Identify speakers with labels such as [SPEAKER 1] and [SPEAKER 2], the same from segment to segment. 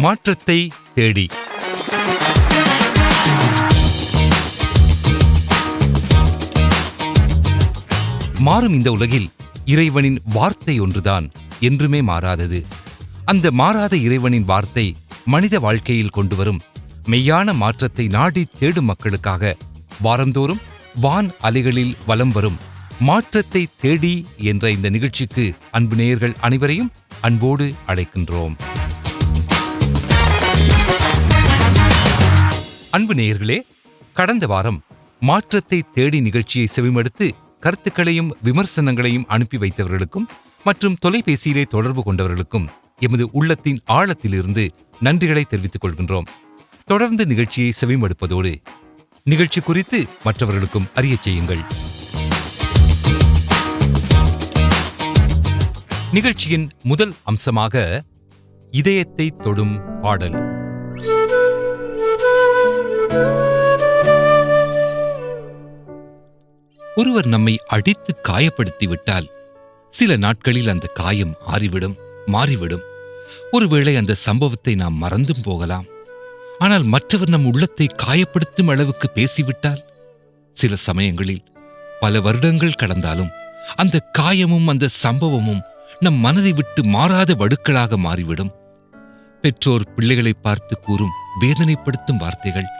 [SPEAKER 1] மாற்றத்தை தேடி. மாறும் இந்த உலகில் இறைவனின் வார்த்தை ஒன்றுதான் என்றுமே மாறாதது. அந்த மாறாத இறைவனின் வார்த்தை மனித வாழ்க்கையில் கொண்டு வரும் மெய்யான மாற்றத்தை நாடி தேடும் மக்களுக்காக வாரந்தோறும் வான் அலைகளில் வலம் வரும் மாற்றத்தை தேடி என்ற இந்த நிகழ்ச்சிக்கு அன்பு நேயர்கள் அனைவரையும் அன்போடு அழைக்கின்றோம். அன்பு நேயர்களே, கடந்த வாரம் மாற்றத்தை தேடி நிகழ்ச்சியை செவிமடுத்து கருத்துக்களையும் விமர்சனங்களையும் அனுப்பி வைத்தவர்களுக்கும் மற்றும் தொலைபேசியிலே தொடர்பு கொண்டவர்களுக்கும் எமது உள்ளத்தின் ஆழத்திலிருந்து நன்றிகளை தெரிவித்துக் கொள்கின்றோம். தொடர்ந்து நிகழ்ச்சியை செவிமடுப்பதோடு நிகழ்ச்சி குறித்து மற்றவர்களுக்கும் அறியச் செய்யுங்கள். நிகழ்ச்சியின் முதல் அம்சமாக இதயத்தை தொடும் பாடல். ஒருவர் நம்மை அடித்து காயப்படுத்திவிட்டால் சில நாட்களில் அந்த காயம் ஆறிவிடும், மாறிவிடும். ஒருவேளை அந்த சம்பவத்தை நாம் மறந்தும் போகலாம். ஆனால் மற்றவர் நம் உள்ளத்தை காயப்படுத்தும் அளவுக்கு பேசிவிட்டால் சில சமயங்களில் பல வருடங்கள் கடந்தாலும் அந்த காயமும் அந்த சம்பவமும் நம் மனதை விட்டு மாறாத வடுக்களாக மாறிவிடும். பெற்றோர் பிள்ளைகளை பார்த்து கூறும் வேதனைப்படுத்தும் வார்த்தைகள்,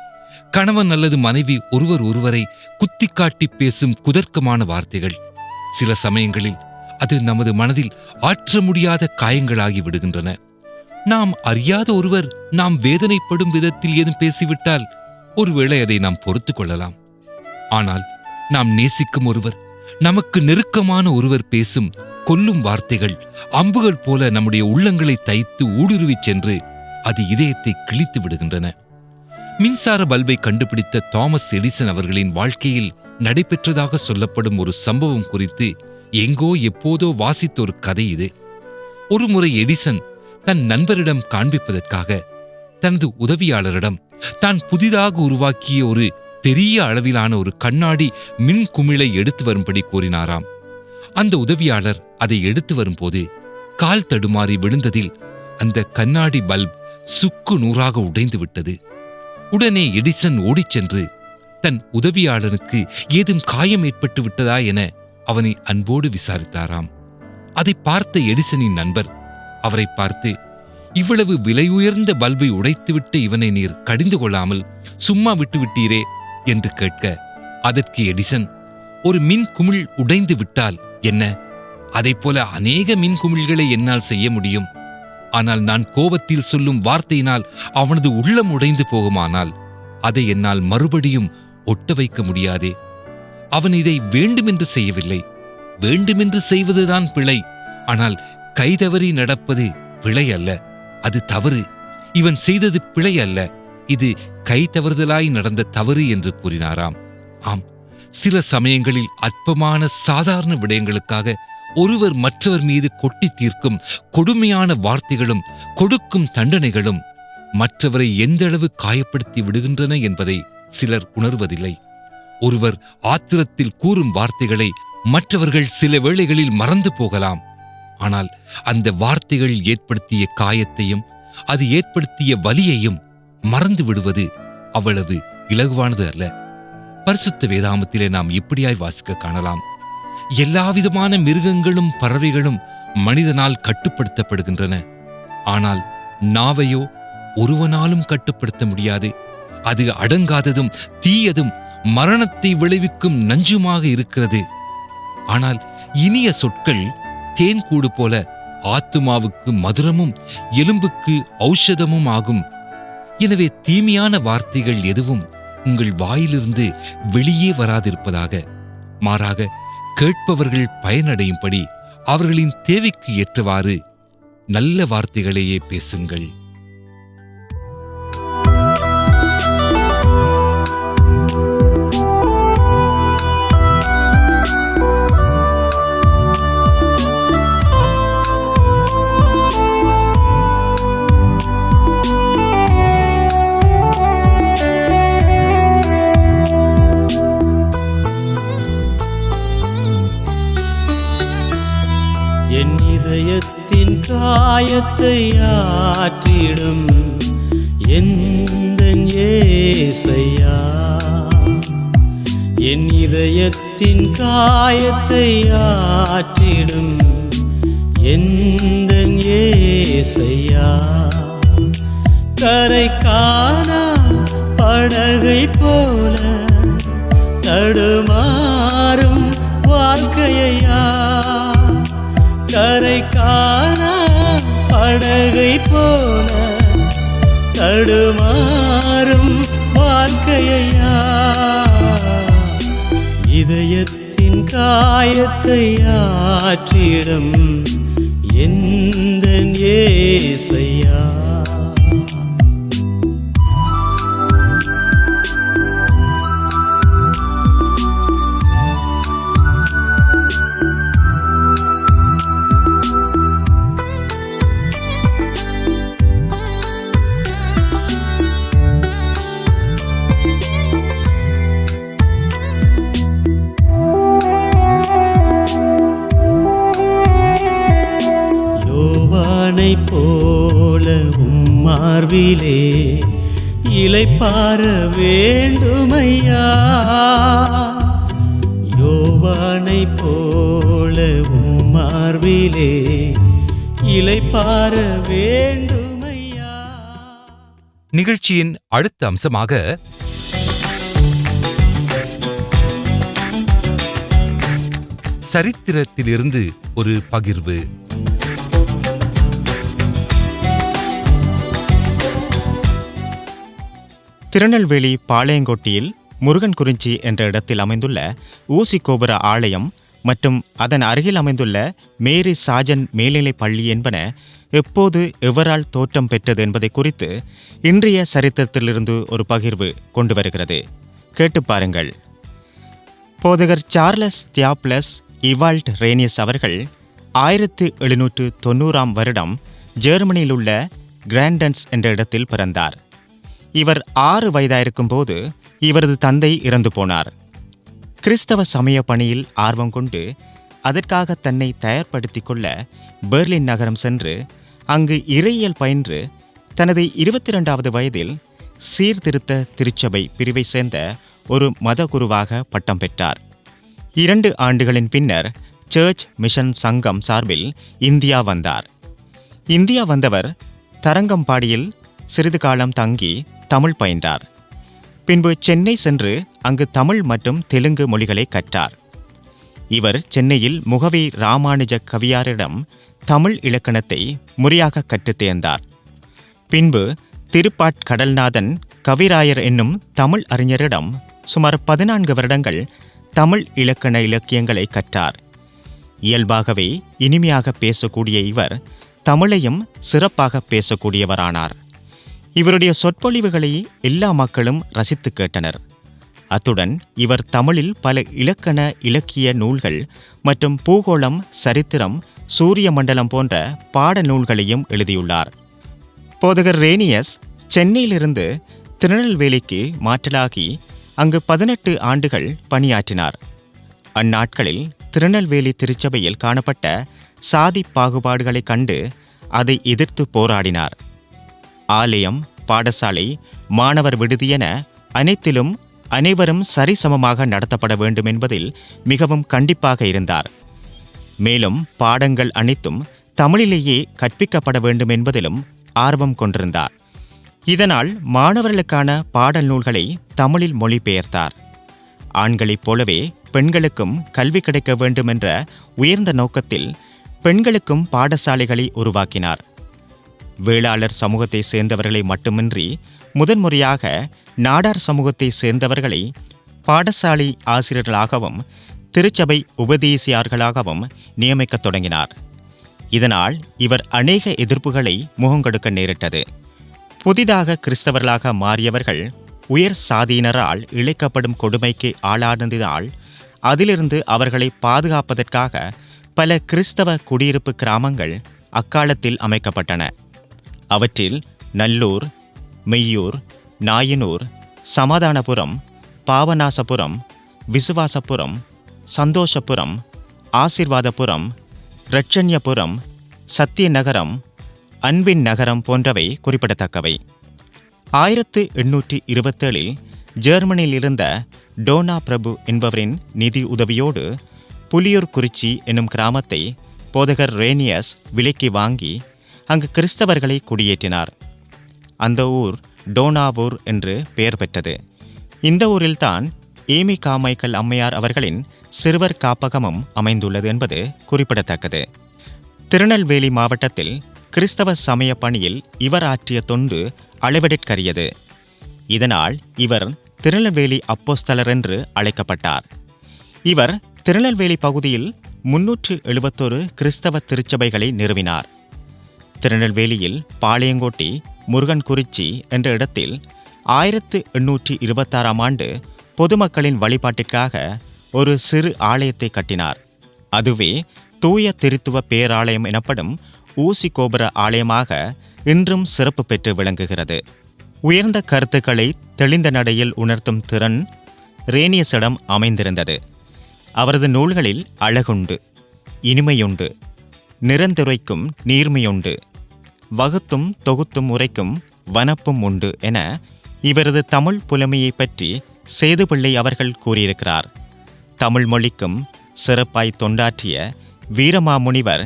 [SPEAKER 1] கணவன் அல்லது மனைவி ஒருவரை குத்திக்காட்டி பேசும் குதர்க்கமான வார்த்தைகள், சில சமயங்களில் அது நமது மனதில் ஆற்ற முடியாத காயங்களாகி விடுகின்றன. நாம் அறியாத ஒருவர் நாம் வேதனைப்படும் விதத்தில் ஏதும் பேசிவிட்டால் ஒருவேளை அதை நாம் பொறுத்துக் கொள்ளலாம். ஆனால் நாம் நேசிக்கும் ஒருவர், நமக்கு நெருக்கமான ஒருவர் பேசும் கொல்லும் வார்த்தைகள் அம்புகள் போல நம்முடைய உள்ளங்களை தைத்து ஊடுருவிச் சென்று அது இதயத்தை கிழித்து விடுகின்றன. மின்சார பல்பை கண்டுபிடித்த தாமஸ் எடிசன் அவர்களின் வாழ்க்கையில் நடைபெற்றதாக சொல்லப்படும் ஒரு சம்பவம் குறித்து எங்கோ எப்போதோ வாசித்த ஒரு கதை இது. ஒருமுறை எடிசன் தன் நண்பரிடம் காண்பிப்பதற்காக தனது உதவியாளரிடம் தான் புதிதாக உருவாக்கிய ஒரு பெரிய அளவிலான ஒரு கண்ணாடி மின் குமிழை எடுத்து வரும்படி கூறினாராம். அந்த உதவியாளர் அதை எடுத்து வரும்போது கால் தடுமாறி விழுந்ததில் அந்த கண்ணாடி பல்ப் சுக்கு நூறாக உடைந்து விட்டது. உடனே எடிசன் ஓடிச் சென்று தன் உதவியாளனுக்கு ஏதும் காயம் ஏற்பட்டு விட்டதா என அவனை அன்போடு விசாரித்தாராம். அதை பார்த்த எடிசனின் நண்பர் அவரை பார்த்து, இவ்வளவு விலையுயர்ந்த பல்பை உடைத்துவிட்டு இவனை நீர் கடிந்து கொள்ளாமல் சும்மா விட்டுவிட்டீரே என்று கேட்க, அதற்கு எடிசன், ஒரு மின் குமிழ் உடைந்து விட்டால் என்ன, அதைப்போல அநேக மின் குமிழ்களை என்னால் செய்ய முடியும். ஆனால் நான் கோபத்தில் சொல்லும் வார்த்தையினால் அவனது உள்ளம் உடைந்து போகுமானால் அதை என்னால் மறுபடியும் ஒட்ட வைக்க முடியாதே. அவன் இதை வேண்டுமென்று செய்யவில்லை. வேண்டுமென்று செய்வதுதான் பிழை. ஆனால் கைதவறி நடப்பது பிழை அல்ல, அது தவறு. இவன் செய்தது பிழை அல்ல, இது கை தவறுதலாய் நடந்த தவறு என்று கூறினாராம். ஆம், சில சமயங்களில் அற்பமான சாதாரண விடயங்களுக்காக ஒருவர் மற்றவர் மீது கொட்டி தீர்க்கும் கொடுமையான வார்த்தைகளும் கொடுக்கும் தண்டனைகளும் மற்றவரை எந்தளவு காயப்படுத்தி விடுகின்றன என்பதை சிலர் உணர்வதில்லை. ஒருவர் ஆத்திரத்தில் கூறும் வார்த்தைகளை மற்றவர்கள் சில வேளைகளில் மறந்து போகலாம். ஆனால் அந்த வார்த்தைகள் ஏற்படுத்திய காயத்தையும் அது ஏற்படுத்திய வலியையும் மறந்து விடுவது அவ்வளவு இலகுவானது அல்ல. பரிசுத்த வேதாகமத்திலே நாம் இப்படியாய் வாசிக்க காணலாம். எல்லாவிதமான மிருகங்களும் பறவைகளும் மனிதனால் கட்டுப்படுத்தப்படுகின்றன. ஆனால் நாவையோ ஒருவனாலும் கட்டுப்படுத்த முடியாது. அது அடங்காததும் தீயதும் மரணத்தை விளைவிக்கும் நஞ்சுமாக இருக்கிறது. ஆனால் இனிய சொற்கள் தேன்கூடு போல ஆத்துமாவுக்கு மதுரமும் எலும்புக்கு ஔஷதமும் ஆகும். எனவே தீமையான வார்த்தைகள் எதுவும் உங்கள் வாயிலிருந்து வெளியே வராதிருப்பதாக. மாறாக கேட்பவர்கள் பயனடையும்படி அவர்களின் தேவைக்கு ஏற்றவாறு நல்ல வார்த்தைகளையே பேசுங்கள்.
[SPEAKER 2] என் இதயத்தை இதயத்தின் காயத்தை ஆற்றிடும் எந்தன் ஏசையா, என் இதயத்தின் காயத்தை ஆற்றிடும் எந்தன் ஏசையா. கரை காணா படகை போல தடுமாறும் வாழ்க்கையா, கரை காணா படகை போல தடுமாறும் வாழ்க்கையா. இதயத்தின் காயத்தை ஆற்றிடும் எந்தன் ஏசையா. போல உம்மார்விலே இளைப்பாற வேண்டுமையா, யோவானை போல உம்மார்விலே இளைப்பாற வேண்டுமையா.
[SPEAKER 1] நிகழ்ச்சியின் அடுத்த அம்சமாக சரித்திரத்திலிருந்து ஒரு பகிர்வு.
[SPEAKER 3] திருநெல்வேலி பாளையங்கோட்டியில் முருகன் குறிஞ்சி என்ற இடத்தில் அமைந்துள்ள ஊசி கோபுர ஆலயம் மற்றும் அதன் அருகில் அமைந்துள்ள மேரி சாஜன் மேல்நிலைப் பள்ளி என்பன எப்போது எவரால் தோற்றம் பெற்றது என்பதை குறித்து இன்றைய சரித்திரத்திலிருந்து ஒரு பகிர்வு கொண்டு வருகிறது. கேட்டு பாருங்கள். போதகர் சார்லஸ் தியாப்லஸ் இவால்ட் ரேனியஸ் அவர்கள் 1790 வருடம் ஜெர்மனியில் உள்ள கிராண்டன்ஸ் என்ற இடத்தில் பிறந்தார். இவர் 6 வயதாயிருக்கும் போது இவரது தந்தை இறந்து போனார். கிறிஸ்தவ சமய பணியில் ஆர்வம் கொண்டு அதற்காக தன்னை தயார்படுத்திக் கொள்ள பெர்லின் நகரம் சென்று அங்கு இறையியல் பயின்று தனது 22வது வயதில் சீர்திருத்த திருச்சபை பிரிவை சேர்ந்த ஒரு மத குருவாக பட்டம் பெற்றார். 2 ஆண்டுகளின் பின்னர் சர்ச் மிஷன் சங்கம் சார்பில் இந்தியா வந்தார். இந்தியா வந்தவர் தரங்கம்பாடியில் சிறிது காலம் தங்கி தமிழ் பயின்றார். பின்பு சென்னை சென்று அங்கு தமிழ் மற்றும் தெலுங்கு மொழிகளை கற்றார். இவர் சென்னையில் முகவி ராமானுஜ கவியாரிடம் தமிழ் இலக்கணத்தை முறையாக கற்றுத் தேர்ந்தார். பின்பு திருப்பாட்கடல்நாதன் கவிராயர் என்னும் தமிழ் அறிஞரிடம் சுமார் 14 வருடங்கள் தமிழ் இலக்கண இலக்கியங்களை கற்றார். இயல்பாகவே இனிமையாக பேசக்கூடிய இவர் தமிழையும் சிறப்பாக பேசக்கூடியவரானார். இவருடைய சொற்பொழிவுகளை எல்லா மக்களும் ரசித்து கேட்டனர். அத்துடன் இவர் தமிழில் பல இலக்கண இலக்கிய நூல்கள் மற்றும் பூகோளம், சரித்திரம், சூரிய மண்டலம் போன்ற பாட நூல்களையும் எழுதியுள்ளார். போதகர் ரேனியஸ் சென்னையிலிருந்து திருநெல்வேலிக்கு மாற்றலாகி அங்கு 18 ஆண்டுகள் பணியாற்றினார். அந்நாட்களில் திருநெல்வேலி திருச்சபையில் காணப்பட்ட சாதி பாகுபாடுகளைக் கண்டு அதை எதிர்த்து போராடினார். ஆலயம், பாடசாலை, மாணவர் விடுதி என அனைத்திலும் அனைவரும் சரிசமமாக நடத்தப்பட வேண்டும் என்பதில் மிகவும் கண்டிப்பாக இருந்தார். மேலும் பாடங்கள் அனைத்தும் தமிழிலேயே கற்பிக்கப்பட வேண்டும் என்பதிலும் ஆர்வம் கொண்டிருந்தார். இதனால் மாணவர்களுக்கான பாடல் நூல்களை தமிழில் மொழிபெயர்த்தார். ஆண்களைப் போலவே பெண்களுக்கும் கல்வி கிடைக்க வேண்டும் என்ற உயர்ந்த நோக்கத்தில் பெண்களுக்கும் பாடசாலைகளை உருவாக்கினார். வேளாளர் சமூகத்தை சேர்ந்தவர்களை மட்டுமின்றி முதன்முறையாக நாடார் சமூகத்தை சேர்ந்தவர்களை பாடசாலை ஆசிரியர்களாகவும் திருச்சபை உபதேசியார்களாகவும் நியமிக்கத் தொடங்கினார். இதனால் இவர் அநேக எதிர்ப்புகளை முகங்கொடுக்க நேரிட்டது. புதிதாக கிறிஸ்தவர்களாக மாறியவர்கள் உயர் சாதியினரால் இழைக்கப்படும் கொடுமைக்கு ஆளானதினால் அதிலிருந்து அவர்களை பாதுகாப்பதற்காக பல கிறிஸ்தவ குடியிருப்பு கிராமங்கள் அக்காலத்தில் அமைக்கப்பட்டன. அவற்றில் நல்லூர், மெய்யூர், நாயனூர், சமாதானபுரம், பாவநாசபுரம், விசுவாசபுரம், சந்தோஷபுரம், ஆசிர்வாதபுரம், இரட்சண்யபுரம், சத்திய நகரம், அன்பின் நகரம் போன்றவை குறிப்பிடத்தக்கவை. 1827 ஜெர்மனியில் இருந்த டோனா பிரபு என்பவரின் நிதி உதவியோடு புலியூர் குறிச்சி என்னும் கிராமத்தை போதகர் ரேனியஸ் விலைக்கு வாங்கி அங்கு கிறிஸ்தவர்களை குடியேற்றினார். அந்த ஊர் டோனாவூர் என்று பெயர் பெற்றது. இந்த ஊரில்தான் ஏமி காமைக்கல் அம்மையார் அவர்களின் சிறுவர் காப்பகமும் அமைந்துள்ளது என்பது குறிப்பிடத்தக்கது. திருநெல்வேலி மாவட்டத்தில் கிறிஸ்தவ சமய பணியில் இவர் ஆற்றிய தொண்டு அளவிடற்கரியது. இதனால் இவர் திருநெல்வேலி அப்போஸ்தலர் என்று அழைக்கப்பட்டார். இவர் திருநெல்வேலி பகுதியில் 371 கிறிஸ்தவ திருச்சபைகளை நிறுவினார். திருநெல்வேலியில் பாளையங்கோட்டி முருகன் குறிச்சி என்ற இடத்தில் 1826 ஆண்டு பொதுமக்களின் வழிபாட்டிற்காக ஒரு சிறு ஆலயத்தை கட்டினார். அதுவே தூய திருத்துவ பேராலயம் எனப்படும் ஊசி கோபுர ஆலயமாக இன்றும் சிறப்பு பெற்று விளங்குகிறது. உயர்ந்த கருத்துக்களை தெளிந்த நடையில் உணர்த்தும் திறன் ரேனியஸிடம் அமைந்திருந்தது. அவரது நூல்களில் அழகுண்டு, இனிமையுண்டு, நிறந்துரைக்கும் நீர்மையுண்டு, வகுத்தும் தொகுத்தும் உரைக்கும் வனப்பும் உண்டு என இவரது தமிழ் புலமையை பற்றி சேதுப்பிள்ளை அவர்கள் கூறியிருக்கிறார். தமிழ் மொழிக்கும் சிறப்பாய் தொண்டாற்றிய வீரமாமுனிவர்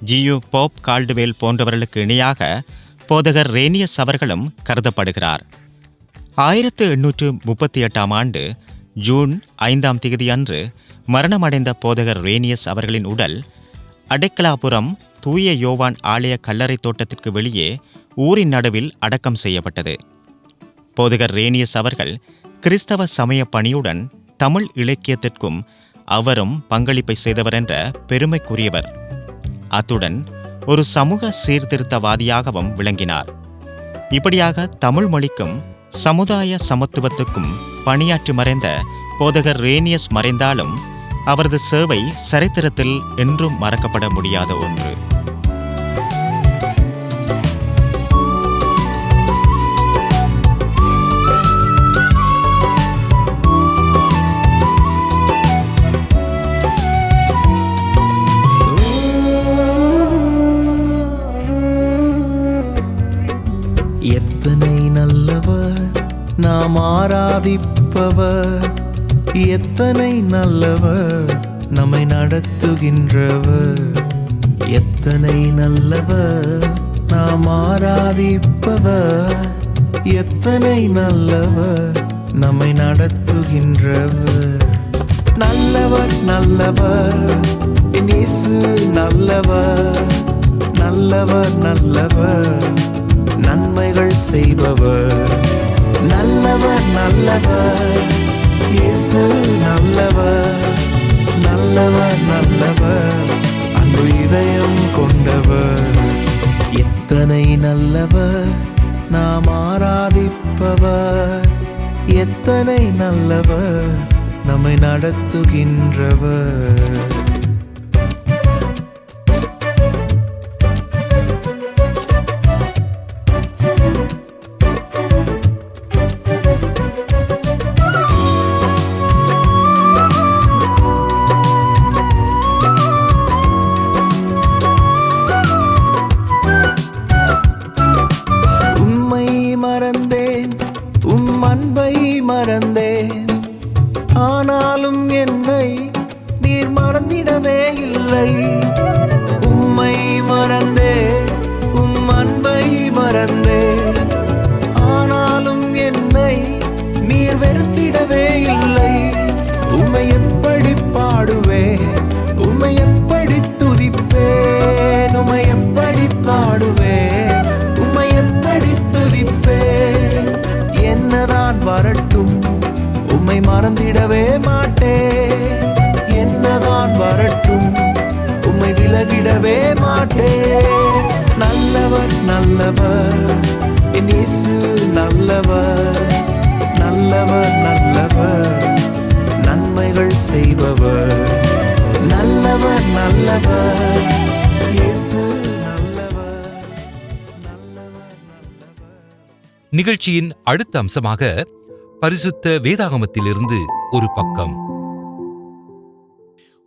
[SPEAKER 3] ஜியு போப் கால்டுவேல் போன்றவர்களுக்கு இணையாக போதகர் ரேனியஸ் அவர்களும் கருதப்படுகிறார். 1838 ஆண்டு ஜூன் 5 அன்று மரணமடைந்த போதகர் ரேனியஸ் அவர்களின் உடல் அடைக்கலாபுரம் தூய யோவான் ஆலய கல்லறை தோட்டத்திற்கு வெளியே ஊரின் நடுவில் அடக்கம் செய்யப்பட்டது. போதகர் ரேனியஸ் அவர்கள் கிறிஸ்தவ சமய பணியுடன் தமிழ் இலக்கியத்திற்கும் அவரும் பங்களிப்பை செய்தவர் என்ற பெருமைக்குரியவர். அத்துடன் ஒரு சமூக சீர்திருத்தவாதியாகவும் விளங்கினார். இப்படியாக தமிழ் மொழிக்கும் சமுதாய சமத்துவத்துக்கும் பணியாற்றி மறைந்த போதகர் ரேனியஸ் மறைந்தாலும் அவரது சேவை சரித்திரத்தில் என்றும் மறக்கப்பட முடியாத ஒன்று.
[SPEAKER 4] எத்தனை நல்லவர் நாம் ஆராதிப்பவர், எத்தனை நல்லவர் நம்மை நடத்துகின்றவர். எத்தனை நல்லவர் நாம் ஆராதிப்பவர், எத்தனை நல்லவர் நம்மை நடத்துகின்றவர். நல்லவர் நல்லவர் என் இயேசு நல்லவர், நல்லவர் நல்லவர் நன்மைகள் செய்பவர். நல்லவர் நல்லவர் இயேசு நல்லவர், நல்லவர் நல்லவர் அன்பு இதயம் கொண்டவர். எத்தனை நல்லவர் நாம் ஆராதிப்பவர், எத்தனை நல்லவர் நம்மை நடத்துகின்றவர். மறந்தேன், ஆனாலும் என்னை நீர் மறந்திடவே இல்லை. உம்மை மறந்தேன், உம் அன்பை மறந்தேன், ஆனாலும் என்னை நீர் வெறுத்திடவே இல்லை. உம்மை எப்படி பாடுவேன், உம்மை எப்படி துதிப்பேன், உம்மை எப்படி பாடுவேன், உம்மை எப்படி துதிப்பேன். என்னதான் வரட்டும் உம்மை மறந்திடவே மாட்டேன், என்னதான் வரட்டும் உம்மை விலகிடவே மாட்டேன். நல்லவர் நல்லவர் என் இயேசு நல்லவர், நல்லவர் நல்லவர் நன்மைகள் செய்பவர். நல்லவர் நல்லவர் இயேசு நல்லவர், நல்லவர் நல்லவர்.
[SPEAKER 1] நிகழ்ச்சியின் அடுத்த அம்சமாக பரிசுத்த வேதாகமத்திலிருந்து ஒரு பக்கம்.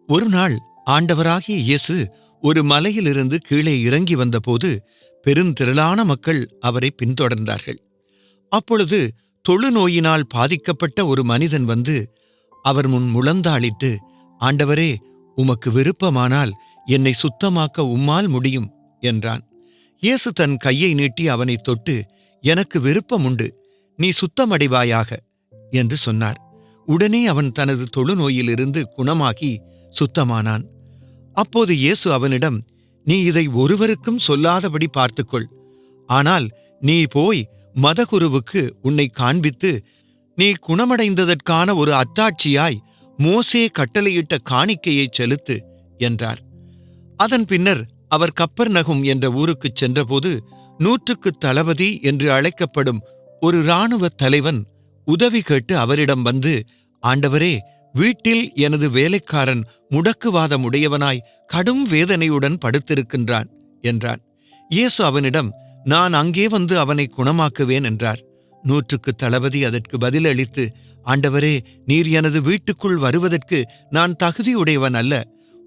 [SPEAKER 5] ஒரு நாள் ஆண்டவராகிய இயேசு ஒரு மலையிலிருந்து கீழே இறங்கி வந்தபோது பெருந்திரளான மக்கள் அவரை பின்தொடர்ந்தார்கள். அப்பொழுது தொழுநோயினால் பாதிக்கப்பட்ட ஒரு மனிதன் வந்து அவர் முன் முழந்தாளிட்டு, ஆண்டவரே, உமக்கு விருப்பமானால் என்னை சுத்தமாக்க உம்மால் முடியும் என்றான். இயேசு தன் கையை நீட்டி அவனை தொட்டு, எனக்கு விருப்பமுண்டு, நீ சுத்தமடைவாயாக என்று சொன்னார். உடனே அவன் தனது தொழுநோயிலிருந்து குணமாகி சுத்தமானான். அப்போது இயேசு அவனிடம், நீ இதை ஒருவருக்கும் சொல்லாதபடி பார்த்துக்கொள். ஆனால் நீ போய் மதகுருவுக்கு உன்னை காண்பித்து, நீ குணமடைந்ததற்கான ஒரு அத்தாட்சியாய் மோசே கட்டளையிட்ட காணிக்கையைச் செலுத்து என்றார். அதன் பின்னர் அவர் கப்பர்நகும் என்ற ஊருக்குச் சென்றபோது 100க்கு தளபதி என்று அழைக்கப்படும் ஒரு இராணுவத் தலைவன் உதவி கேட்டு அவரிடம் வந்து, ஆண்டவரே, வீட்டில் எனது வேலைக்காரன் முடக்குவாதம் உடையவனாய் கடும் வேதனையுடன் படுத்திருக்கின்றான் என்றான். இயேசு அவனிடம், நான் அங்கே வந்து அவனை குணமாக்குவேன் என்றார். 100க்கு தளபதி அதற்கு பதிலளித்து, ஆண்டவரே, நீர் எனது வீட்டுக்குள் வருவதற்கு நான் தகுதியுடையவன் அல்ல.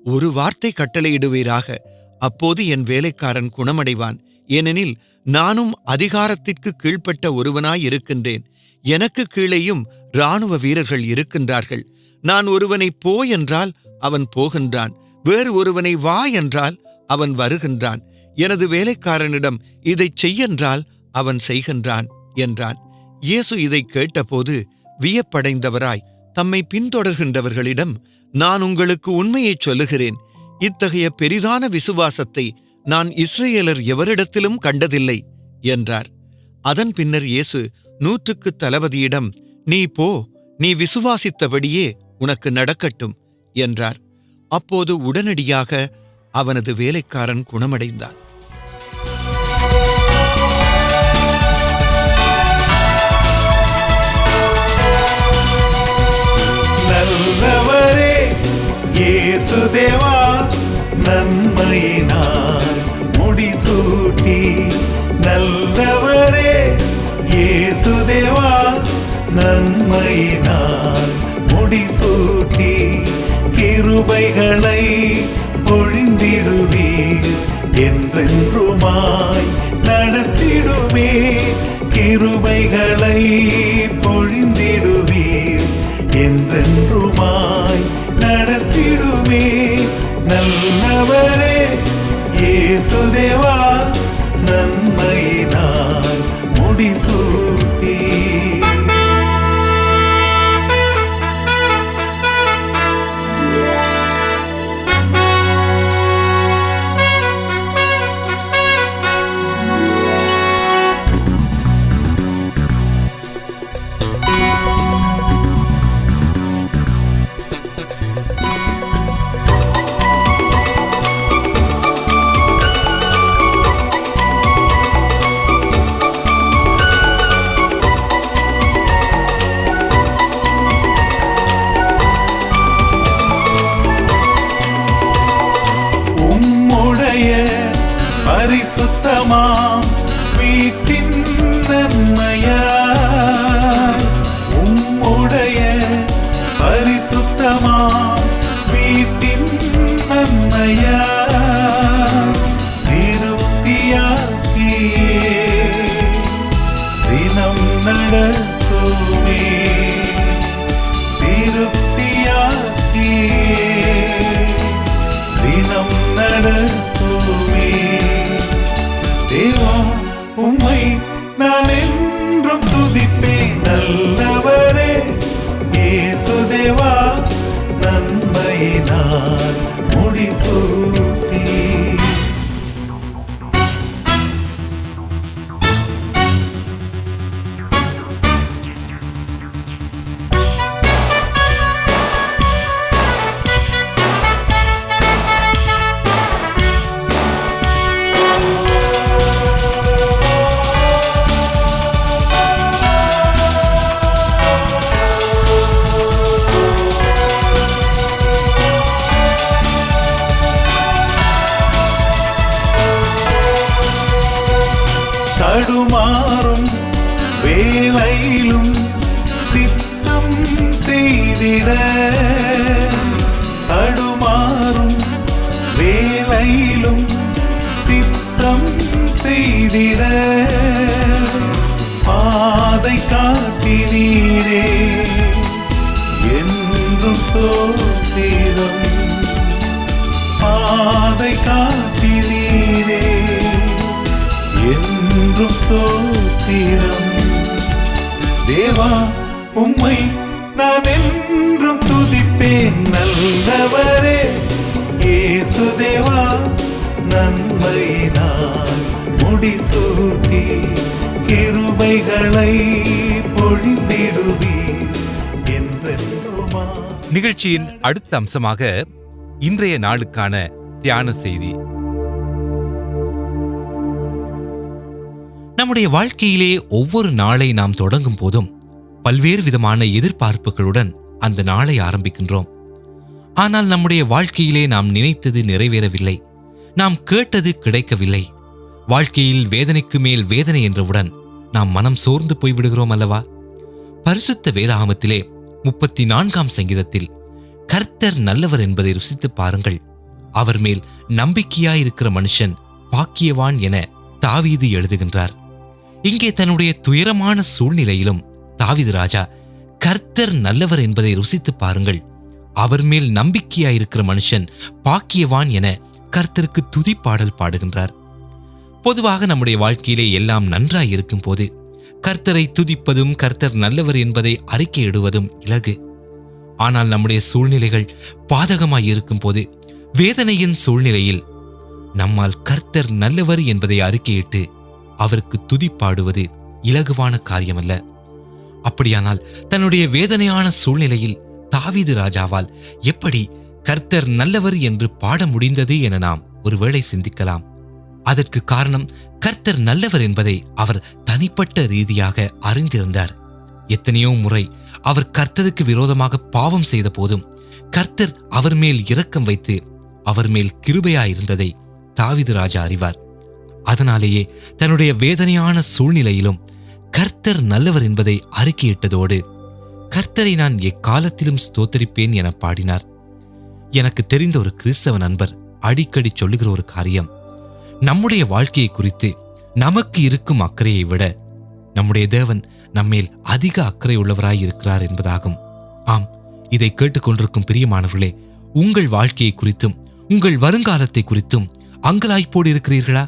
[SPEAKER 5] ஒரு வார்த்தை கட்டளையிடுவீராக, அப்போது என் வேலைக்காரன் குணமடைவான். ஏனெனில் நானும் அதிகாரத்திற்கு கீழ்ப்பட்ட ஒருவனாயிருக்கின்றேன். எனக்கு கீழேயும் இராணுவ வீரர்கள் இருக்கின்றார்கள். நான் ஒருவனை போ என்றால் அவன் போகின்றான், வேறு ஒருவனை வா என்றால் அவன் வருகின்றான். எனது வேலைக்காரனிடம் இதைச் செய்யென்றால் அவன் செய்கின்றான் என்றான். இயேசு இதைக் கேட்டபோது வியப்படைந்தவராய் தம்மை பின்தொடர்கின்றவர்களிடம், நான் உங்களுக்கு உண்மையைச் சொல்லுகிறேன், இத்தகைய பெரிதான விசுவாசத்தை நான் இஸ்ரவேலர் எவரிடத்திலும் கண்டதில்லை என்றார். அதன் பின்னர் இயேசு 100க்கு தளபதியிடம், நீ போ, நீ விசுவாசித்தபடியே உனக்கு நடக்கட்டும் என்றார். அப்போது உடனடியாக அவனது வேலைக்காரன் குணமடைந்தான்.
[SPEAKER 4] நல்லவரே இயேசுதேவா, நன்மையினால் முடிசூட்டி. நல்லவரே இயேசுதேவா, நன்மையினால் முடிசூட்டி. கிருபைகளை பொழிந்திடுவீர், என்றென்றுமாய் நடத்திடுமே. கிருபைகளை பொழிந்திடுவீர், என்றென்றுமாய் நடத்திடுமே. நல்லவரே இயேசுதேவா, நன்மையினால் முடிசூட்டி. பரிசுத்தமாம் வீட்டின் நன்மையாய், உம்முடைய பரிசுத்தமாம் வீட்டின் நன்மையாய் திருப்தியாக்கியே தினம் நடத்துமே. திருப்தியாக்கியே தினம் நடத்துமே. தேவா, உம்மை நான் என்றும் துதிப்பேன். நல்லவரே இயேசுதேவா, நன்மையினால் முடிசூட்டி. தடுமாறும் வேளையிலும் சித்தம் செய்திட, தடுமாறும் வேளை செய்திட பாதை காட்டினீரே, என்றும் ஸ்தோத்திரம். பாதை காட்டினீரே, என்றும் ஸ்தோத்திரம். தேவா உம்மை நான் என்றும் துதிப்பேன், நல்லவரே இயேசு தேவா. நன்மையினால் முடிசூட்டி கிருபைகளை பொழிந்திடுவீர் என்றென்றுமா.
[SPEAKER 1] நிகழ்ச்சியின் அடுத்த அம்சமாக இன்றைய நாளுக்கான தியான செய்தி. நம்முடைய வாழ்க்கையிலே ஒவ்வொரு நாளை நாம் தொடங்கும் போதும் பல்வேறு விதமான எதிர்பார்ப்புகளுடன் அந்த நாளை ஆரம்பிக்கின்றோம். ஆனால் நம்முடைய வாழ்க்கையிலே நாம் நினைத்தது நிறைவேறவில்லை, நாம் கேட்டது கிடைக்கவில்லை. வாழ்க்கையில் வேதனைக்கு மேல் வேதனை என்றவுடன் நாம் மனம் சோர்ந்து போய்விடுகிறோம் அல்லவா? பரிசுத்த வேதாகமத்திலே 34ஆம் சங்கீதத்தில் கர்த்தர் நல்லவர் என்பதை ருசித்து பாருங்கள், அவர் மேல் நம்பிக்கையாயிருக்கிற மனுஷன் பாக்கியவான் என தாவீது எழுதுகின்றார். இங்கே தன்னுடைய துயரமான சூழ்நிலையிலும் தாவீது ராஜா கர்த்தர் நல்லவர் என்பதை ருசித்து பாருங்கள், அவர் மேல் நம்பிக்கையாயிருக்கிற மனுஷன் பாக்கியவான் என கர்த்தருக்கு துதிப்பாடல் பாடுகின்றார். பொதுவாக நம்முடைய வாழ்க்கையிலே எல்லாம் நன்றாய் இருக்கும் போது கர்த்தரை துதிப்பதும் கர்த்தர் நல்லவர் என்பதை அறிக்கையிடுவதும் இலகு. ஆனால் நம்முடைய சூழ்நிலைகள் பாதகமாய் இருக்கும் போது, வேதனையின் சூழ்நிலையில் நம்மால் கர்த்தர் நல்லவர் என்பதை அறிக்கையிட்டு அவருக்கு துதிப்பாடுவது இலகுவான காரியமல்ல. அப்படியானால் தன்னுடைய வேதனையான சூழ்நிலையில் தாவீது ராஜாவால் எப்படி கர்த்தர் நல்லவர் என்று பாட முடிந்தது என நாம் ஒருவேளை சிந்திக்கலாம். அதற்கு காரணம், கர்த்தர் நல்லவர் என்பதை அவர் தனிப்பட்ட ரீதியாக அறிந்திருந்தார். எத்தனையோ முறை அவர் கர்த்தருக்கு விரோதமாக பாவம் செய்த போதும் கர்த்தர் அவர் மேல் இரக்கம் வைத்து அவர் மேல் கிருபையாயிருந்ததை தாவீது ராஜா அறிவார். அதனாலேயே தன்னுடைய வேதனையான சூழ்நிலையிலும் கர்த்தர் நல்லவர் என்பதை அறிக்கையிட்டதோடு கர்த்தரை நான் எக்காலத்திலும் ஸ்தோத்தரிப்பேன் என பாடினார். எனக்கு தெரிந்த ஒரு கிறிஸ்தவ நண்பர் அடிக்கடி சொல்லுகிற ஒரு காரியம், நம்முடைய வாழ்க்கையை குறித்து நமக்கு இருக்கும் அக்கறையை விட நம்முடைய தேவன் நம்மேல் அதிக அக்கறை உள்ளவராய் இருக்கிறார் என்பதாகும். ஆம், இதை கேட்டுக்கொண்டிருக்கும் பிரியமானவர்களே, உங்கள் வாழ்க்கையை குறித்தும் உங்கள் வருங்காலத்தை குறித்தும் அங்கலாய்ப்போடு இருக்கிறீர்களா?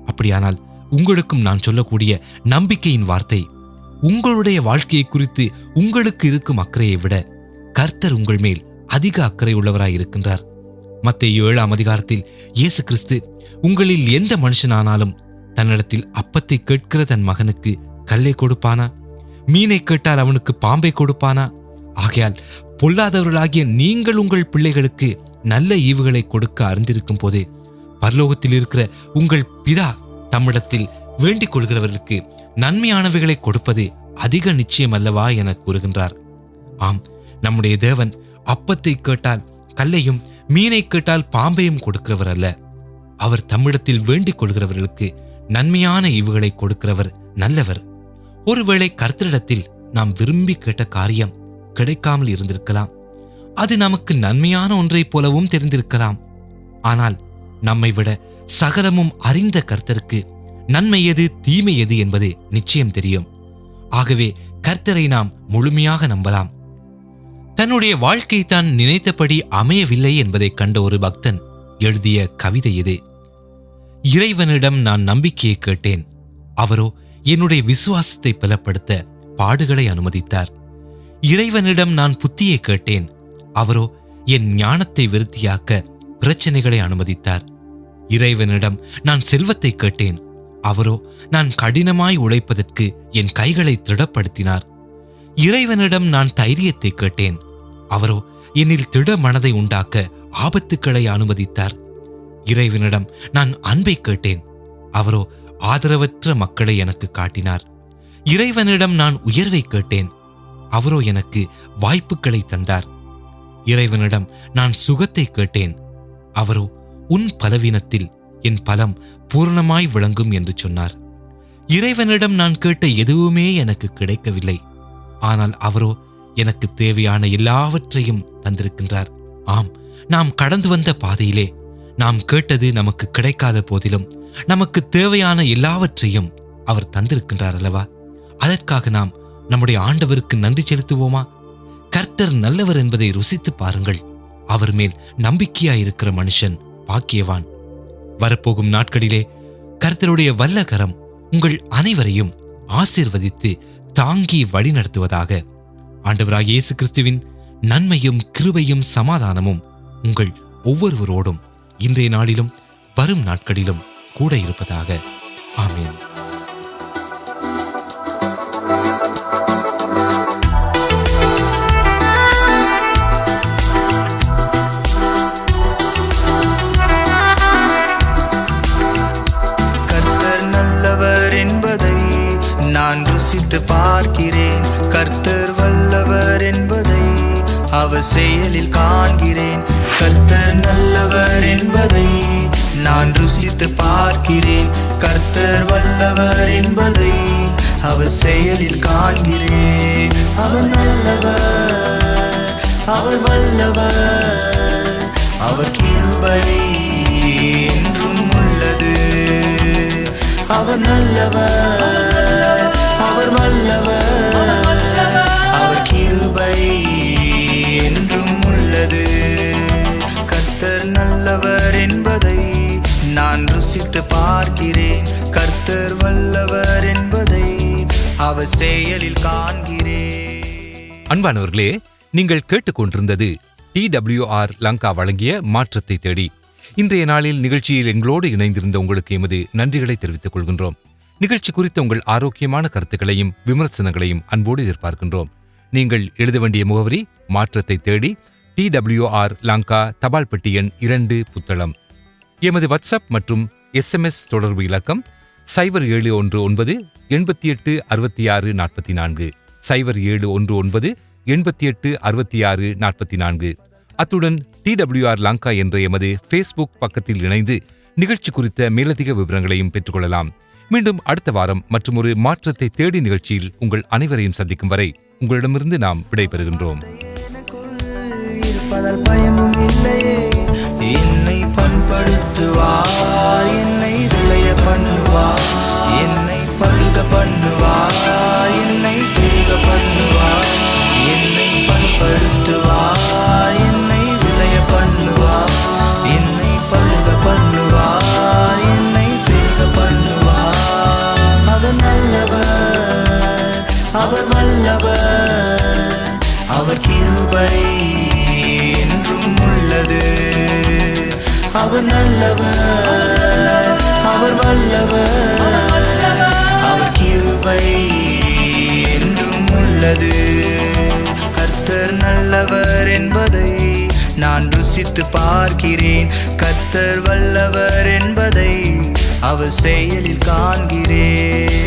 [SPEAKER 1] அப்படியானால் உங்களுக்கும் நான் சொல்லக்கூடிய நம்பிக்கையின் வார்த்தை, உங்களுடைய வாழ்க்கையை குறித்து உங்களுக்கு இருக்கும் அக்கறையை விட கர்த்தர் உங்கள் மேல் அதிக அக்கறை உள்ளவராய் இருக்கின்றார். மத்தேயு 7ஆம் அதிகாரத்தில் இயேசு கிறிஸ்து, உங்களில் எந்த மனுஷனானாலும் தன்னிடத்தில் அப்பத்தை கேட்கிற தன் மகனுக்கு கல்லை கொடுப்பானா? மீனை கேட்டால் அவனுக்கு பாம்பை கொடுப்பானா? ஆகையால் பொல்லாதவர்களாகிய நீங்கள் உங்கள் பிள்ளைகளுக்கு நல்ல ஈவுகளை கொடுக்க அறிந்திருக்கும் போது பரலோகத்தில் இருக்கிற உங்கள் பிதா தம்மிடத்தில் வேண்டிக் கொள்கிறவர்களுக்கு நன்மையானவைகளை கொடுப்பது அதிக நிச்சயம் அல்லவா என கூறுகின்றார். ஆம், நம்முடைய தேவன் அப்பத்தை கேட்டால் கல்லையும் மீனை கேட்டால் பாம்பையும் கொடுக்கிறவர் அல்ல. அவர் தம்மிடத்தில் வேண்டிக் கொள்கிறவர்களுக்கு நன்மையான ஈவுகளை கொடுக்கிறவர், நல்லவர். ஒருவேளை கர்த்தரிடத்தில் நாம் விரும்பி கேட்ட காரியம் கிடைக்காமல் இருந்திருக்கலாம். அது நமக்கு நன்மையான ஒன்றைப் போலவும் தெரிந்திருக்கலாம். ஆனால் நம்மை விட சகலமும் அறிந்த கர்த்தருக்கு நன்மை எது தீமை எது என்பது நிச்சயம் தெரியும். ஆகவே கர்த்தரை நாம் முழுமையாக நம்பலாம். தன்னுடைய வாழ்க்கை தான் நினைத்தபடி அமையவில்லை என்பதை கண்ட ஒரு பக்தன் எழுதிய கவிதை இது. இறைவனிடம் நான் நம்பிக்கையை கேட்டேன், அவரோ என்னுடைய விசுவாசத்தை பலப்படுத்த பாடுகளை அனுமதித்தார். இறைவனிடம் நான் புத்தியை கேட்டேன், அவரோ என் ஞானத்தை விருத்தியாக்க பிரச்சனைகளை அனுமதித்தார். இறைவனிடம் நான் செல்வத்தை கேட்டேன், அவரோ நான் கடினமாய் உழைப்பதற்கு என் கைகளை திடப்படுத்தினார். இறைவனிடம் நான் தைரியத்தை கேட்டேன், அவரோ என்னில் திட மனதை உண்டாக்க ஆபத்துக்களை அனுமதித்தார். இறைவனிடம் நான் அன்பை கேட்டேன், அவரோ ஆதரவற்ற மக்களை எனக்கு காட்டினார். இறைவனிடம் நான் உயர்வை கேட்டேன், அவரோ எனக்கு வாய்ப்புகளை தந்தார். இறைவனிடம் நான் சுகத்தை கேட்டேன், அவரோ உன் பலவீனத்தில் என் பலம் பூரணமாய் விளங்கும் என்று சொன்னார். இறைவனிடம் நான் கேட்ட எதுவுமே எனக்கு கிடைக்கவில்லை, ஆனால் அவரோ எனக்கு தேவையான எல்லாவற்றையும் தந்திருக்கின்றார். ஆம், நாம் கடந்து வந்த பாதையிலே நாம் கேட்டது நமக்கு கிடைக்காத போதிலும் நமக்கு தேவையான எல்லாவற்றையும் அவர் தந்திருக்கின்றார் அல்லவா? அதற்காக நாம் நம்முடைய ஆண்டவருக்கு நன்றி செலுத்துவோமா? கர்த்தர் நல்லவர் என்பதை ருசித்து பாருங்கள். அவர் மேல் நம்பிக்கையாயிருக்கிற மனுஷன் பாக்கியவான். வரப்போகும் நாட்களிலே கர்த்தருடைய வல்லகரம் உங்கள் அனைவரையும் ஆசீர்வதித்து தாங்கி வழிநடத்துவதாக. ஆண்டவராகிய இயேசு கிறிஸ்துவின் நன்மையும் கிருபையும் சமாதானமும் உங்கள் ஒவ்வொருவரோடும் இன்றைய நாளிலும் வரும் நாட்களிலும் கூட இருப்பதாக. ஆமென்.
[SPEAKER 6] கர்த்தர் நல்லவர் என்பதை நான் ருசித்து பார்க்கிறேன். கர்த்தர் வல்லவர் என்பதை அவர் செயலில் காண்கிறேன். கர்த்தர் நல்லவர் என்பதை நான் ருசித்து பார்க்கிறேன். கர்த்தர் வல்லவர் என்பதை அவர் செயலில் காண்கிறேன். அவர் நல்லவர், அவர் வல்லவர், அவர் கிருபை என்றும் உள்ளது. அவர் நல்லவர், அவர் வல்லவர், அவர் கிருபை என்றும் உள்ளது. கர்த்தர் நல்லவர் என்பதை நான் ருசித்து பார்க்கிறேன். கர்த்தர் வல்லவர் என்பதை அவர் செயலில் காண்கிறேன்.
[SPEAKER 1] அன்பானவர்களே, நீங்கள் கேட்டுக்கொண்டிருந்தது TWR லங்கா வழங்கிய மாற்றத்தை தேடி. இன்றைய நாளில் நிகழ்ச்சியில் எங்களோடு இணைந்திருந்த உங்களுக்கு எமது நன்றிகளை தெரிவித்துக் கொள்கின்றோம். நிகழ்ச்சி குறித்த உங்கள் ஆரோக்கியமான கருத்துக்களையும் விமர்சனங்களையும் அன்போடு எதிர்பார்க்கின்றோம். நீங்கள் எழுத வேண்டிய முகவரி மாற்றத்தை தேடி, TWR லங்கா, தபால் பெட்டி எண் 2, புத்தளம். எமது வாட்ஸ்அப் மற்றும் SMS தொடர்பு இலக்கம் 0719 88 66 44, 0719 88 66 44. அத்துடன் TWR லங்கா என்ற எமது ஃபேஸ்புக் பக்கத்தில் இணைந்து நிகழ்ச்சி குறித்த மேலதிக விவரங்களையும் பெற்றுக்கொள்ளலாம். மீண்டும் அடுத்த வாரம் மற்றும் ஒரு மாற்றத்தை தேடி நிகழ்ச்சியில் உங்கள் அனைவரையும் சந்திக்கும் வரை உங்களிடமிருந்து நாம் விடைபெறுகின்றோம்.
[SPEAKER 6] இருப்பதால் பயமும் இல்லையே. என்னை பண்படுத்துவார், என்னை விளைய பண்ணுவார், என்னை பழுக பண்ணுவார், என்னை பெருக பண்ணுவார். என்னை பண்படுத்துவார், என்னை விளைய பண்ணுவார், என்னை பழுக பண்ணுவார், என்னை பெருக பண்ணுவார். அவர் நல்லவர், அவர் வல்லவர், அவர் கிருபை என்றும் உள்ளது. அவர் நல்லவர், அவர் வல்லவர், அவர் கிருபை என்றும் உள்ளது. கர்த்தர் நல்லவர் என்பதை நான் ருசித்து பார்க்கிறேன். கர்த்தர் வல்லவர் என்பதை அவர் செயலில் காண்கிறேன்.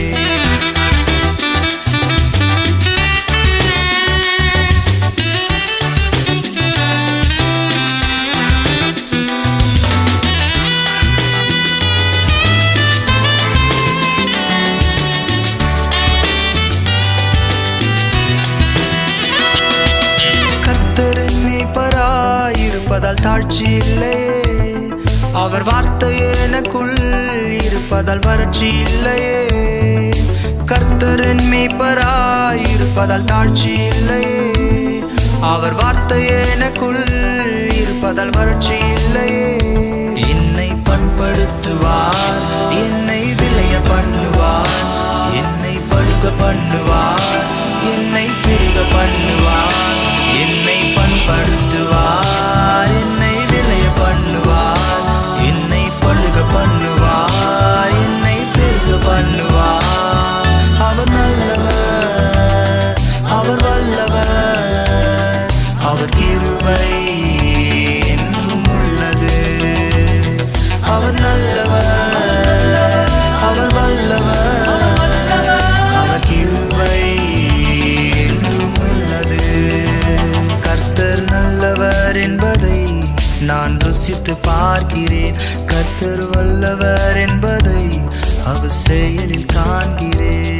[SPEAKER 6] இருப்பதால் தாழ்ச்சி இல்லையே. அவர் வார்த்தை எனக்குள் இருப்பதால் வறட்சி இல்லையே. கர்த்தரின் மேய்ப்பராய் இருப்பதால் தாழ்ச்சி இல்லையே. அவர் வார்த்தை எனக்குள் இருப்பதால் வறட்சி இல்லையே. என்னை பண்படுத்துவார், என்னை விளைய பண்ணுவார், என்னை பழுக பண்ணுவார், என்னை பெருக பண்ணுவார். என்னை பண்படுத்துவார், என்னை விளைய பண்ணுவார், என்னை பழுக பண்ணுவார், என்னை பெருக பண்ணுவார். அவர் நல்லவர், அவர் வல்லவர், அவர் கிருபை என்றும் உள்ளது. அவர் நல்லவர், அவர் வல்லவர், அவர் கிருபை என்றும் உள்ளது. கர்த்தர் நல்லவர் என்பதை நான் ருசித்து பார்க்கிறேன். கர்த்தர் வல்லவர் என்பதை அவர் செயலில் காண்கிறேன்.